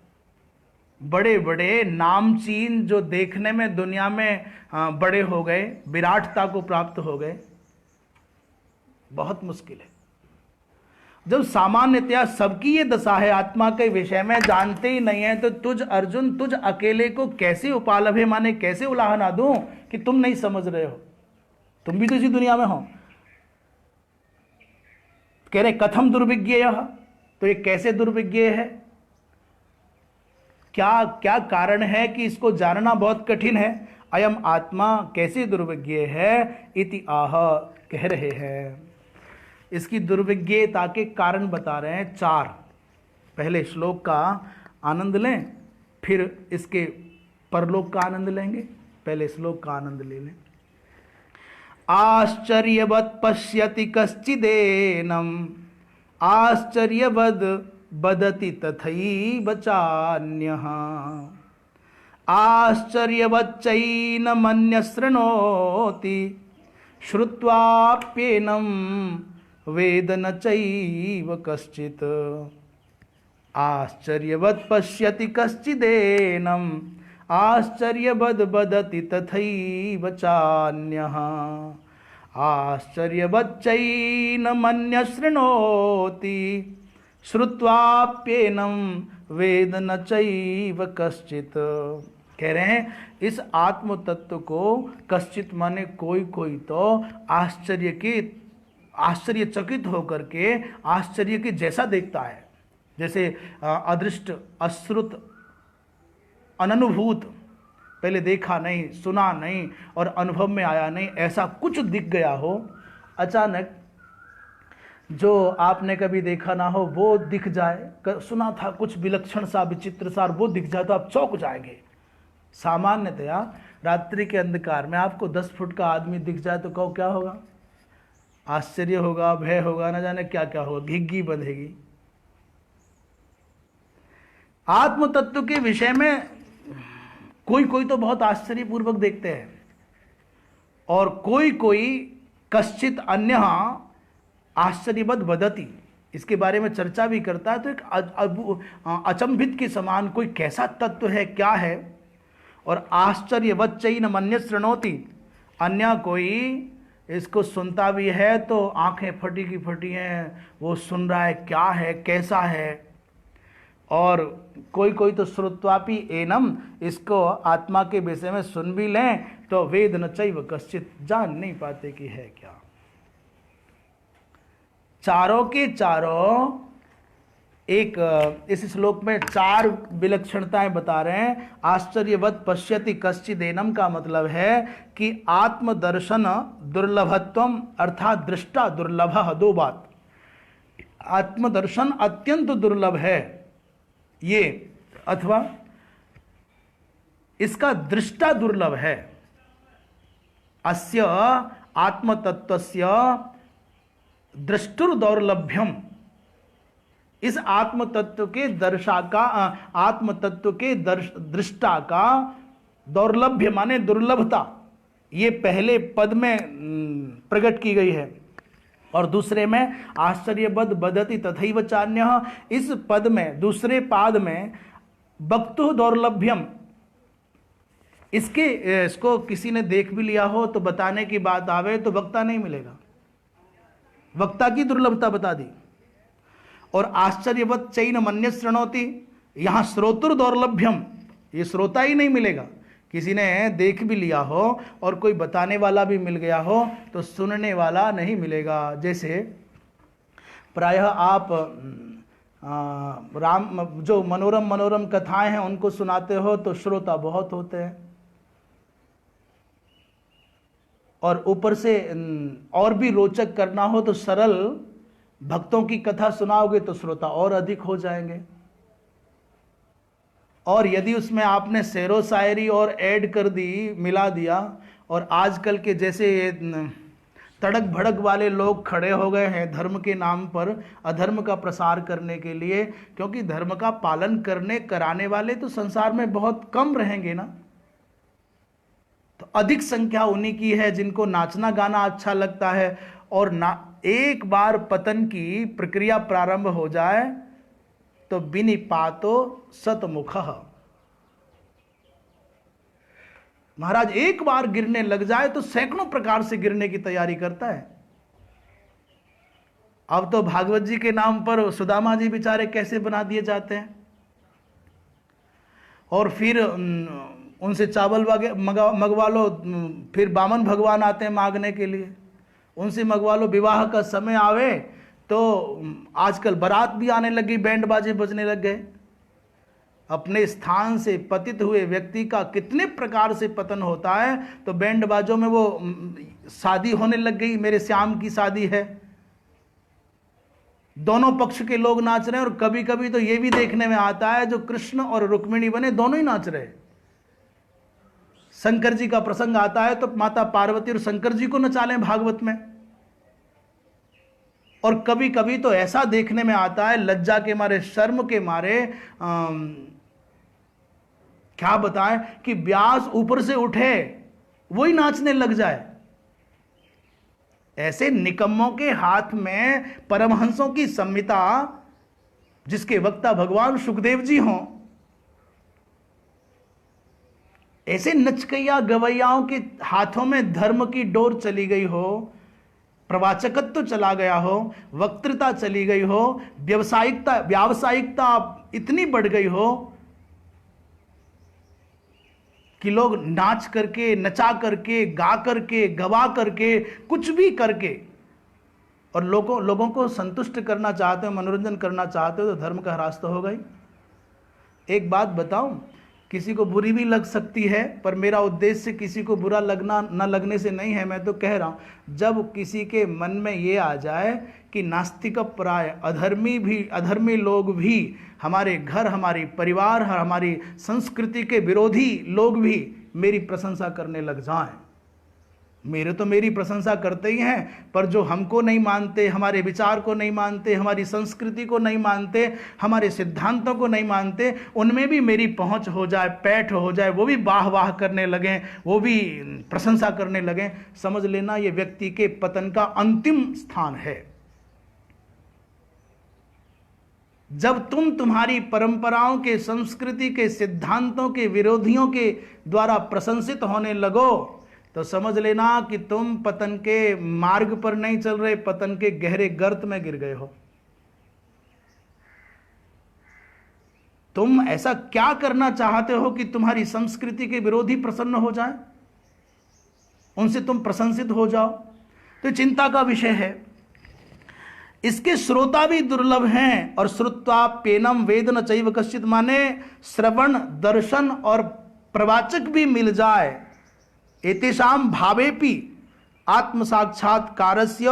बड़े बड़े नामचीन जो देखने में दुनिया में बड़े हो गए, विराटता को प्राप्त हो गए, बहुत मुश्किल है। जब सामान्यतया सबकी ये दशा है, आत्मा के विषय में जानते ही नहीं है, तो तुझ अर्जुन, तुझ अकेले को कैसे उपालभे माने कैसे उलाहना दूं कि तुम नहीं समझ रहे हो, तुम भी तो इसी दुनिया में हो। कह रहे कथम दुर्विज्ञेय, तो ये कैसे दुर्विज्ञेय है, क्या क्या कारण है कि इसको जानना बहुत कठिन है। अयम आत्मा कैसे दुर्विज्ञेय है, इति आह, कह रहे हैं। इसकी दुर्विज्ञता के कारण बता रहे हैं 4। पहले श्लोक का आनंद लें, फिर इसके परलोक का आनंद लेंगे। पहले श्लोक का आनंद ले लें। आश्चर्यवत् पश्यति कश्चिदेनम आश्चर्यवद् बदति तथैव चान्यः आश्चर्यवच्चैनमन्यशृणोति श्रुत्वाप्येनं वेद न चैव कश्चित् आश्चर्यवत् पश्यति कश्चिदेनम् आश्चर्यवद् बदति तथैव चान्यः आश्चर्यवच्चैनमन्यशृणोति श्रुत्वाप्येनं वेद न चैव कश्चित्। कह रहे हैं इस आत्म तत्व को कश्चित माने कोई कोई तो आश्चर्य के आश्चर्यचकित होकर के आश्चर्य के जैसा देखता है, जैसे अदृष्ट, अश्रुत, अननुभूत, पहले देखा नहीं, सुना नहीं और अनुभव में आया नहीं, ऐसा कुछ दिख गया हो अचानक, जो आपने कभी देखा ना हो वो दिख जाए, सुना था कुछ विलक्षण सा, विचित्र सा, वो दिख जाए तो आप चौंक जाएंगे। सामान्यतया रात्रि के अंधकार में आपको 10 फुट का आदमी दिख जाए तो कहो क्या होगा? आश्चर्य होगा, भय होगा, ना जाने क्या क्या होगा, घिग्गी बंधेगी। आत्म तत्व के विषय में कोई कोई तो बहुत आश्चर्यपूर्वक देखते हैं और कोई कोई कश्चित अन्य आश्चर्यवद वदति, इसके बारे में चर्चा भी करता है। तो एक अचंभित के समान कोई कैसा तत्व है, क्या है? और आश्चर्यवत चैन मन्य शृणोति, अन्य कोई इसको सुनता भी है तो आंखें फटी की फटी हैं, वो सुन रहा है क्या है, कैसा है। और कोई कोई तो श्रुत्वापि एनम, इसको आत्मा के विषय में सुन भी लें तो वेद न चैव कश्चित, जान नहीं पाते कि है क्या। चारों के चारों एक इस श्लोक में 4 विलक्षणताएं बता रहे हैं। आश्चर्यवत पश्यति कश्चिदेनम का मतलब है कि आत्मदर्शन दुर्लभत्वम, अर्थात दृष्टा दुर्लभ, 2 बात। आत्मदर्शन अत्यंत दुर्लभ है ये, अथवा इसका दृष्टा दुर्लभ है। अस्य आत्मतत्वस्य दृष्टुर दौर्लभ्यम, इस आत्म तत्व के दर्शा का, आत्म तत्व के दृष्टा का दौर्लभ्य माने दुर्लभता, ये पहले पद में प्रकट की गई है। और दूसरे में आश्चर्यवद बदति तथैव चान्यः, इस पद में, दूसरे पाद में वक्तु दौर्लभ्यम, इसको किसी ने देख भी लिया हो तो बताने की बात आवे तो वक्ता नहीं मिलेगा, वक्ता की दुर्लभता बता दी। और आश्चर्यवत चैन मन्य शृणोति, यहां श्रोतुर दौर्लभ्यम, ये श्रोता ही नहीं मिलेगा। किसी ने देख भी लिया हो और कोई बताने वाला भी मिल गया हो तो सुनने वाला नहीं मिलेगा। जैसे प्रायः आप राम जो मनोरम कथाएं हैं उनको सुनाते हो तो श्रोता बहुत होते हैं, और ऊपर से और भी रोचक करना हो तो सरल भक्तों की कथा सुनाओगे तो श्रोता और अधिक हो जाएंगे। और यदि उसमें आपने शेरो शायरी और ऐड कर दी, मिला दिया, और आजकल के जैसे ये तड़क भड़क वाले लोग खड़े हो गए हैं धर्म के नाम पर अधर्म का प्रसार करने के लिए, क्योंकि धर्म का पालन कराने वाले तो संसार में बहुत कम रहेंगे ना, तो अधिक संख्या उन्हीं की है जिनको नाचना गाना अच्छा लगता है। और एक बार पतन की प्रक्रिया प्रारंभ हो जाए तो विनिपातो सतमुखः, महाराज एक बार गिरने लग जाए तो सैकड़ों प्रकार से गिरने की तैयारी करता है। अब तो भागवत जी के नाम पर सुदामा जी बेचारे कैसे बना दिए जाते हैं, और फिर उनसे चावल मंगवा लो, फिर बामन भगवान आते हैं मांगने के लिए, उनसे मंगवा लो। विवाह का समय आवे तो आजकल बारात भी आने लगी, बैंड बाजे बजने लग गए। अपने स्थान से पतित हुए व्यक्ति का कितने प्रकार से पतन होता है, तो बैंड बाजों में वो शादी होने लग गई, मेरे श्याम की शादी है, दोनों पक्ष के लोग नाच रहे हैं। और कभी कभी तो ये भी देखने में आता है जो कृष्ण और रुक्मिणी बने दोनों ही नाच रहे। शंकर जी का प्रसंग आता है तो माता पार्वती और शंकर जी को नचा लें भागवत में। और कभी कभी तो ऐसा देखने में आता है, लज्जा के मारे, शर्म के मारे, क्या बताएं, कि व्यास ऊपर से उठे वही नाचने लग जाए। ऐसे निकम्मों के हाथ में परमहंसों की संहिता, जिसके वक्ता भगवान सुखदेव जी हों, ऐसे नचकैया गवैयाओं के हाथों में धर्म की डोर चली गई हो, प्रवाचकत्व तो चला गया हो, वक्तृता चली गई हो, व्यावसायिकता इतनी बढ़ गई हो कि लोग नाच करके, नचा करके, गा करके, गवा करके, कुछ भी करके और लोगों को संतुष्ट करना चाहते हो, मनोरंजन करना चाहते हो, तो धर्म का ह्रास तो होगा ही। एक बात बताऊं, किसी को बुरी भी लग सकती है, पर मेरा उद्देश्य किसी को बुरा लगना न लगने से नहीं है। मैं तो कह रहा हूं, जब किसी के मन में ये आ जाए कि नास्तिक प्राय अधर्मी लोग भी, हमारे घर, हमारी परिवार, हमारी संस्कृति के विरोधी लोग भी मेरी प्रशंसा करने लग जाएं। मेरी प्रशंसा करते ही हैं, पर जो हमको नहीं मानते, हमारे विचार को नहीं मानते, हमारी संस्कृति को नहीं मानते, हमारे सिद्धांतों को नहीं मानते, उनमें भी मेरी पहुंच हो जाए, पैठ हो जाए, वो भी वाह वाह करने लगें, वो भी प्रशंसा करने लगें, समझ लेना ये व्यक्ति के पतन का अंतिम स्थान है। जब तुम्हारी परंपराओं के, संस्कृति के, सिद्धांतों के विरोधियों के द्वारा प्रशंसित होने लगो, तो समझ लेना कि तुम पतन के मार्ग पर नहीं चल रहे, पतन के गहरे गर्त में गिर गए हो। तुम ऐसा क्या करना चाहते हो कि तुम्हारी संस्कृति के विरोधी प्रसन्न हो जाए, उनसे तुम प्रशंसित हो जाओ? तो चिंता का विषय है। इसके श्रोता भी दुर्लभ हैं, और श्रुत्वा पेनम वेद न चैव कश्चित, माने श्रवण, दर्शन और प्रवाचक भी मिल जाए, एतेषाम भावेपि आत्म साक्षात्कारस्य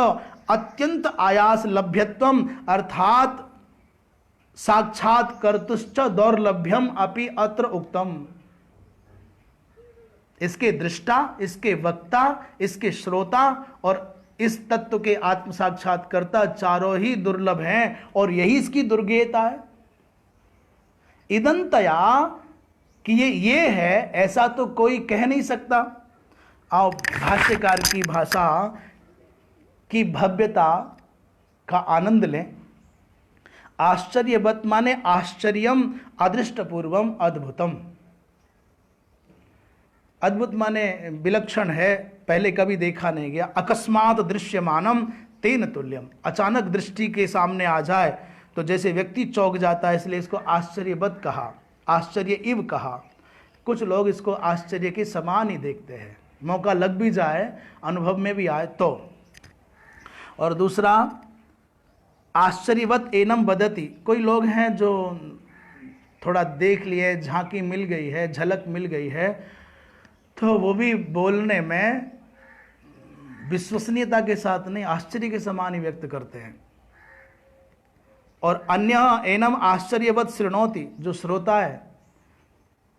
अत्यंत आयास लभ्यत्वम, अर्थात साक्षात्कर्तुश्च दौर्लभ्यम अपि अत्र उक्तम। इसके दृष्टा, इसके वक्ता, इसके श्रोता और इस तत्व के आत्म साक्षात्कर्ता चारों ही दुर्लभ हैं, और यही इसकी दुर्गेयता है। इदंतया कि ये है, ऐसा तो कोई कह नहीं सकता। आओ भाष्यकार की भाषा की भव्यता का आनंद लें। आश्चर्यवत माने आश्चर्यम, अदृष्टपूर्वम, अद्भुतम। अद्भुत माने विलक्षण है, पहले कभी देखा नहीं गया। अकस्मात दृश्यमानम तेन तुल्यम, अचानक दृष्टि के सामने आ जाए तो जैसे व्यक्ति चौंक जाता है, इसलिए इसको आश्चर्यवत कहा, आश्चर्य इव कहा। कुछ लोग इसको आश्चर्य के समान ही देखते हैं, मौका लग भी जाए, अनुभव में भी आए तो। और दूसरा, आश्चर्यवत एनम वदति, कोई लोग हैं जो थोड़ा देख लिए, झांकी मिल गई है, झलक मिल गई है, तो वो भी बोलने में विश्वसनीयता के साथ नहीं, आश्चर्य के समान ही व्यक्त करते हैं। और अन्य एनम आश्चर्यवत शृणोति, जो श्रोता है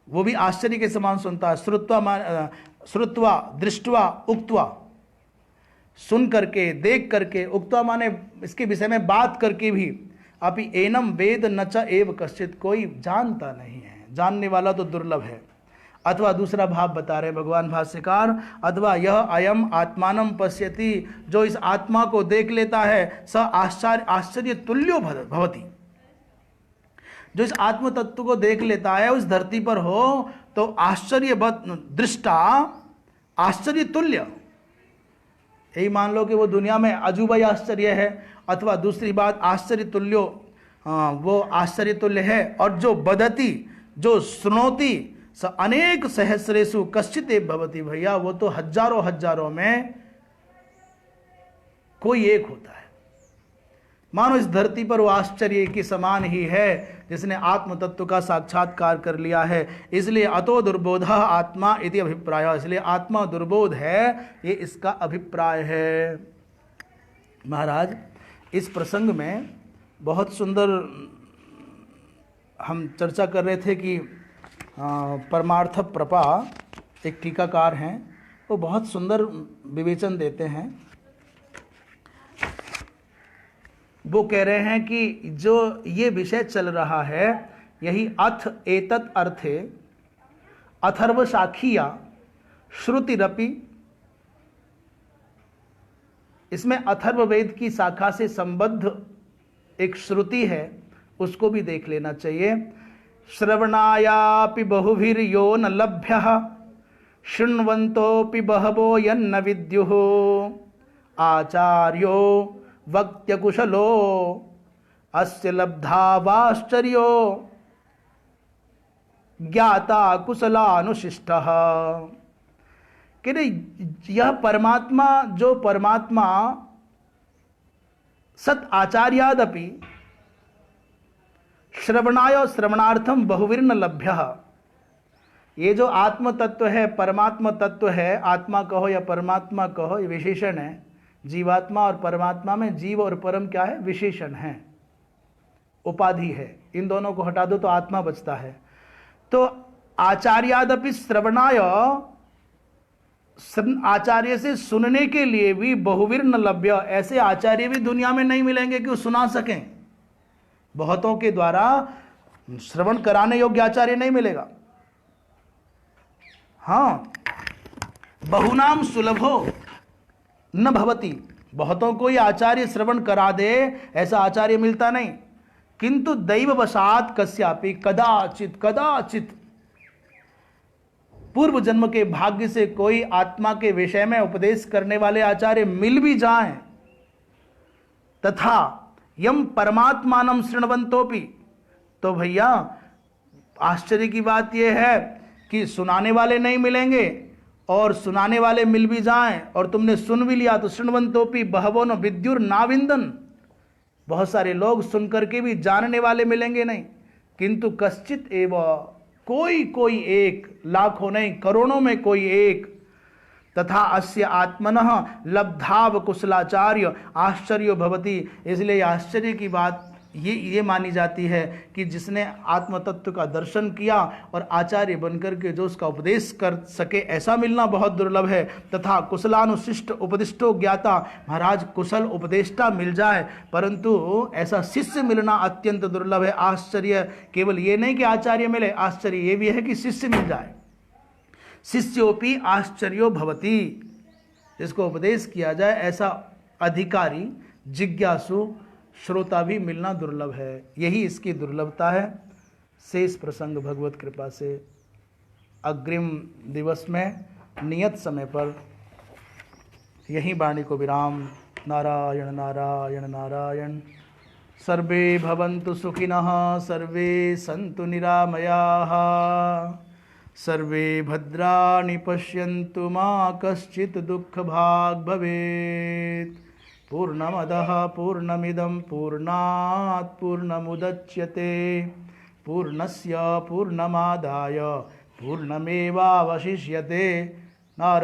वो भी आश्चर्य के समान सुनता है। श्रुत्वा दृष्ट्वा उक्त्वा, सुन करके, देख करके, उक्त्वा माने इसके विषय में बात करके भी, अभी एनम वेद न च एव कश्चित, कोई जानता नहीं है, जानने वाला तो दुर्लभ है। अथवा दूसरा भाव बता रहे भगवान भाष्यकार, अथवा यह अयम आत्मानम पश्यति, जो इस आत्मा को देख लेता है, स आश्चर्य तुल्यो भवति, जो इस आत्म तत्व को देख लेता है, उस धरती पर हो तो आश्चर्य दृष्टा, आश्चर्य तुल्य। यही मान लो कि वो दुनिया में अजूबा आश्चर्य है, अथवा दूसरी बात आश्चर्य तुल्यो, वो आश्चर्य तुल्य है। और जो बदती, जो सुनोती, स अनेक सहस्रेषु कश्चित भवति, भैया वो तो हजारों हजारों में कोई एक होता है। मानो इस धरती पर वो आश्चर्य के समान ही है जिसने आत्म तत्व का साक्षात्कार कर लिया है। इसलिए अतो दुर्बोध आत्मा इति अभिप्राय, इसलिए आत्मा दुर्बोध है, ये इसका अभिप्राय है। महाराज, इस प्रसंग में बहुत सुंदर हम चर्चा कर रहे थे कि परमार्थ प्रपा एक टीकाकार हैं, वो बहुत सुंदर विवेचन देते हैं। वो कह रहे हैं कि जो ये विषय चल रहा है, यही अथ एतत् अर्थे अथर्व साखिया श्रुतिरपि, इसमें अथर्ववेद की शाखा से संबद्ध एक श्रुति है, उसको भी देख लेना चाहिए। श्रवणायापि बहुभिर्यो न लभ्यः शृण्वन्तोऽपि बहवो यन्न विद्युः आचार्यो वक्त्यकुशलो अस्य लब्धावाश्चर्यो ज्ञाता कुशलानुशिष्टः। कि यह परमात्मा, जो परमात्मा सत आचार्यादपि श्रवणाय श्रवणार्थम बहुवीर्न लभ्य। ये जो आत्म तत्व है, परमात्मा तत्व है, आत्मा कहो या परमात्मा कहो, ये विशेषण है। जीवात्मा और परमात्मा में जीव और परम क्या है? विशेषण है, उपाधि है। इन दोनों को हटा दो तो आत्मा बचता है। तो आचार्यादपि श्रवणाय, आचार्य से सुनने के लिए भी बहुवीर्न लभ्य, ऐसे आचार्य भी दुनिया में नहीं मिलेंगे कि वो सुना सकें। बहुतों के द्वारा श्रवण कराने योग्य आचार्य नहीं मिलेगा। हाँ, बहुनाम सुलभो न भवति, बहुतों को ये आचार्य श्रवण करा दे ऐसा आचार्य मिलता नहीं। किंतु दैववशात कस्यापि कदाचित कदाचित पूर्व जन्म के भाग्य से कोई आत्मा के विषय में उपदेश करने वाले आचार्य मिल भी जाएं, तथा यम परमात्मानं शृण्वन्तोपि, तो भैया आश्चर्य की बात यह है कि सुनाने वाले नहीं मिलेंगे, और सुनाने वाले मिल भी जाएं और तुमने सुन भी लिया तो शृण्वन्तोपि बहवो न विद्युर नाविंदन, बहुत सारे लोग सुन करके भी जानने वाले मिलेंगे नहीं। किंतु कश्चित एव, कोई कोई एक, लाखों नहीं करोड़ों में कोई एक, तथा अस्य आत्मनः लब्धाव कुशलाचार्य आश्चर्यो भवति। इसलिए आश्चर्य की बात ये मानी जाती है कि जिसने आत्म तत्व का दर्शन किया और आचार्य बनकर के जो उसका उपदेश कर सके, ऐसा मिलना बहुत दुर्लभ है। तथा कुशलानुशिष्ट उपदिष्टो ज्ञाता, महाराज कुशल उपदेष्टा मिल जाए परंतु ऐसा शिष्य मिलना अत्यंत दुर्लभ है। आश्चर्य केवल ये नहीं कि आचार्य मिले, आश्चर्य ये भी है कि शिष्य मिल जाए। शिष्योपि आश्चर्यो भवति, जिसको उपदेश किया जाए ऐसा अधिकारी, जिज्ञासु, श्रोता भी मिलना दुर्लभ है। यही इसकी दुर्लभता है। शेष प्रसंग भगवत कृपा से अग्रिम दिवस में नियत समय पर यही वाणी को विराम। नारायण नारायण नारायण। सर्वे भवन्तु सुखिनः, सर्वे सन्तु निरामयाः, सर्वे भद्राणि पश्यन्तु मा कश्चित् दुःखभाग् भवेत्। पूर्णमदः पूर्णमिदं पूर्णात् पूर्णमुदच्यते, पूर्णस्य पूर्णमादाय पूर्णमेवावशिष्यते। नारायण।